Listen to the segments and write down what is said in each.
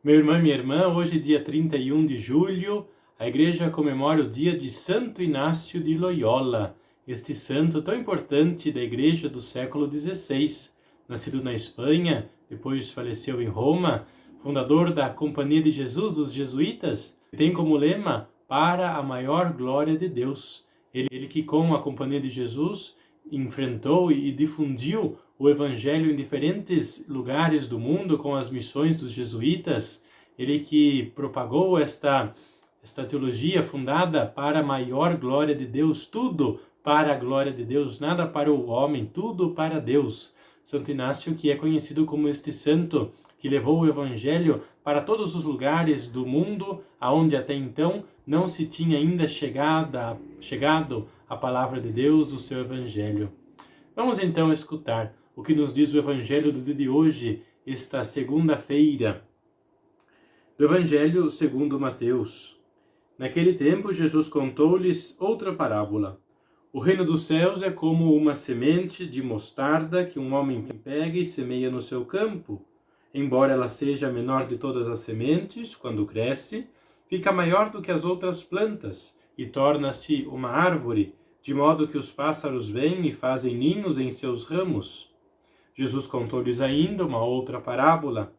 Meu irmão e minha irmã, hoje dia 31 de julho, a igreja comemora o dia de Santo Inácio de Loyola, este santo tão importante da igreja do século XVI, nascido na Espanha, depois faleceu em Roma, fundador da Companhia de Jesus dos Jesuítas, que tem como lema para a maior glória de Deus. Ele que com a Companhia de Jesus enfrentou e difundiu o evangelho em diferentes lugares do mundo com as missões dos jesuítas, ele que propagou esta teologia fundada para a maior glória de Deus, tudo para a glória de Deus, nada para o homem, tudo para Deus. Santo Inácio, que é conhecido como este santo que levou o evangelho para todos os lugares do mundo, aonde até então não se tinha ainda chegado a palavra de Deus, o seu evangelho. Vamos então escutar o que nos diz o evangelho do dia de hoje, esta segunda-feira, do evangelho segundo Mateus. Naquele tempo, Jesus contou-lhes outra parábola. O reino dos céus é como uma semente de mostarda que um homem pega e semeia no seu campo. Embora ela seja a menor de todas as sementes, quando cresce, fica maior do que as outras plantas e torna-se uma árvore, de modo que os pássaros vêm e fazem ninhos em seus ramos. Jesus contou-lhes ainda uma outra parábola.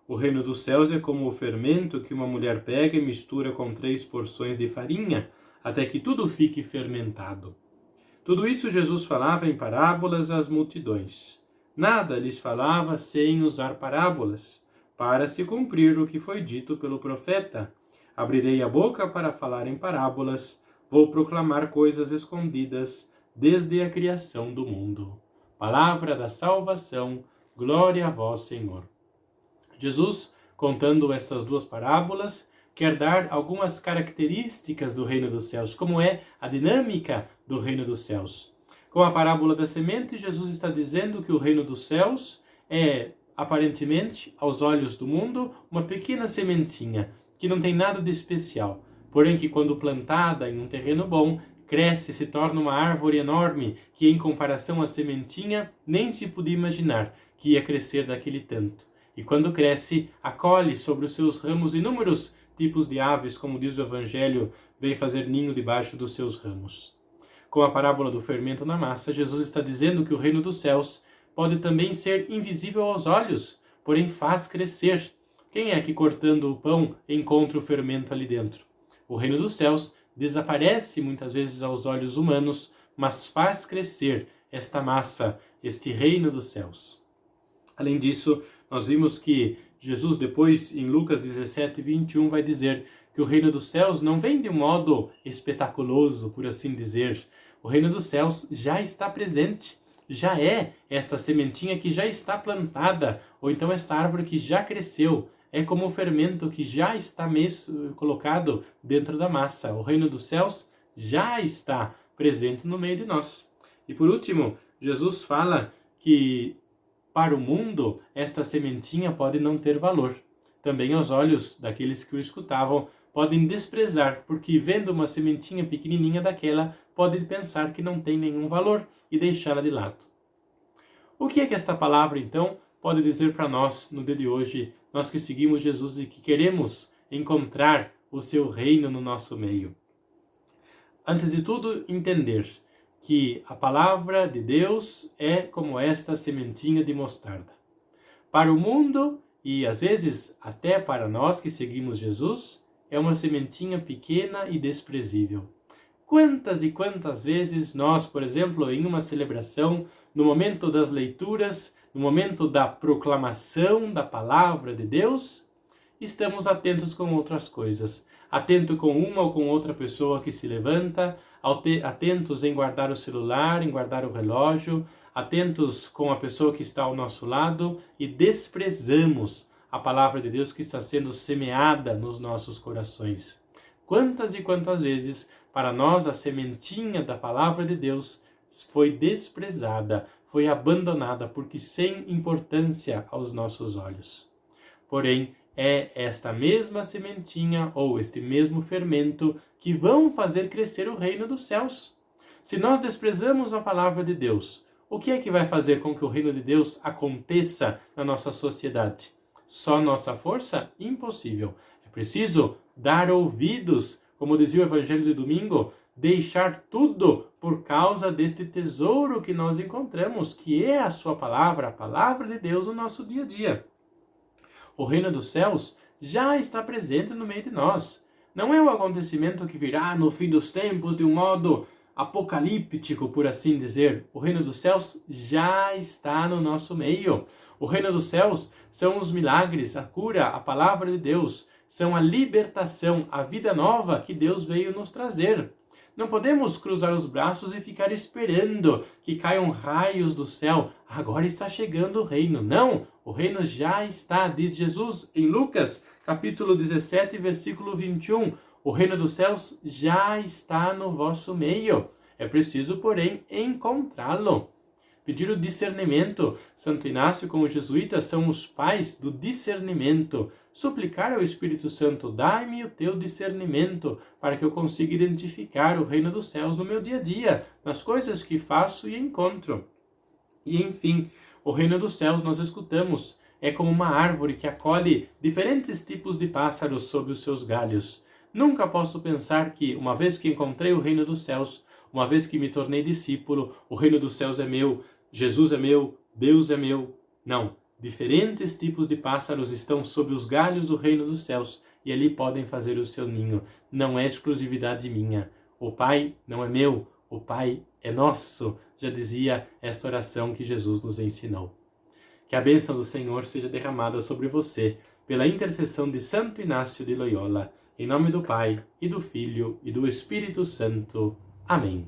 O reino dos céus é como o fermento que uma mulher pega e mistura com 3 porções de farinha, até que tudo fique fermentado. Tudo isso Jesus falava em parábolas às multidões. Nada lhes falava sem usar parábolas, para se cumprir o que foi dito pelo profeta. Abrirei a boca para falar em parábolas, vou proclamar coisas escondidas desde a criação do mundo. Palavra da salvação, glória a vós, Senhor. Jesus, contando estas duas parábolas, quer dar algumas características do reino dos céus, como é a dinâmica do reino dos céus. Com a parábola da semente, Jesus está dizendo que o reino dos céus é, aparentemente, aos olhos do mundo, uma pequena sementinha, que não tem nada de especial, porém que quando plantada em um terreno bom, cresce e se torna uma árvore enorme, que em comparação à sementinha, nem se podia imaginar que ia crescer daquele tanto. E quando cresce, acolhe sobre os seus ramos inúmeros tipos de aves, como diz o Evangelho, vem fazer ninho debaixo dos seus ramos. Com a parábola do fermento na massa, Jesus está dizendo que o reino dos céus pode também ser invisível aos olhos, porém faz crescer. Quem é que cortando o pão encontra o fermento ali dentro? O reino dos céus desaparece muitas vezes aos olhos humanos, mas faz crescer esta massa, este reino dos céus. Além disso, nós vimos que Jesus depois, em Lucas 17, 21, vai dizer que o reino dos céus não vem de um modo espetaculoso, por assim dizer. O reino dos céus já está presente, já é esta sementinha que já está plantada, ou então esta árvore que já cresceu. É como o fermento que já está colocado dentro da massa. O reino dos céus já está presente no meio de nós. E por último, Jesus fala que para o mundo, esta sementinha pode não ter valor. Também aos olhos daqueles que o escutavam, podem desprezar, porque vendo uma sementinha pequenininha daquela, pode pensar que não tem nenhum valor e deixá-la de lado. O que é que esta palavra, então, pode dizer para nós no dia de hoje, nós que seguimos Jesus e que queremos encontrar o seu reino no nosso meio? Antes de tudo, entender que a palavra de Deus é como esta sementinha de mostarda. Para o mundo, e às vezes até para nós que seguimos Jesus, é uma sementinha pequena e desprezível. Quantas e quantas vezes nós, por exemplo, em uma celebração, no momento das leituras, no momento da proclamação da palavra de Deus, estamos atentos com outras coisas. Atento com uma ou com outra pessoa que se levanta, atentos em guardar o celular, em guardar o relógio, atentos com a pessoa que está ao nosso lado e desprezamos a palavra de Deus que está sendo semeada nos nossos corações. Quantas e quantas vezes para nós a sementinha da palavra de Deus foi desprezada, foi abandonada porque sem importância aos nossos olhos. Porém, é esta mesma sementinha ou este mesmo fermento que vão fazer crescer o reino dos céus. Se nós desprezamos a palavra de Deus, O que é que vai fazer com que o reino de Deus aconteça na nossa sociedade? Só nossa força? Impossível. É preciso dar ouvidos, como dizia o Evangelho de domingo, deixar tudo por causa deste tesouro que nós encontramos, que é a sua palavra, a palavra de Deus no nosso dia a dia. O reino dos céus já está presente no meio de nós. Não é um acontecimento que virá no fim dos tempos de um modo apocalíptico, por assim dizer. O reino dos céus já está no nosso meio. O reino dos céus são os milagres, a cura, a palavra de Deus, são a libertação, a vida nova que Deus veio nos trazer. Não podemos cruzar os braços e ficar esperando que caiam raios do céu. Agora está chegando o reino. Não, o reino já está, diz Jesus em Lucas, capítulo 17, versículo 21. O reino dos céus já está no vosso meio. É preciso, porém, encontrá-lo. Pedir o discernimento. Santo Inácio, como jesuítas, são os pais do discernimento. Suplicar ao Espírito Santo, dai-me o teu discernimento, para que eu consiga identificar o reino dos céus no meu dia a dia, nas coisas que faço e encontro. E enfim, o reino dos céus, nós escutamos, é como uma árvore que acolhe diferentes tipos de pássaros sob os seus galhos. Nunca posso pensar que, uma vez que encontrei o reino dos céus, uma vez que me tornei discípulo, o reino dos céus é meu, Jesus é meu, Deus é meu. Não, diferentes tipos de pássaros estão sob os galhos do reino dos céus e ali podem fazer o seu ninho. Não é exclusividade minha. O Pai não é meu, o Pai é nosso. Já dizia esta oração que Jesus nos ensinou. Que a bênção do Senhor seja derramada sobre você, pela intercessão de Santo Inácio de Loyola, em nome do Pai, e do Filho, e do Espírito Santo. Amém.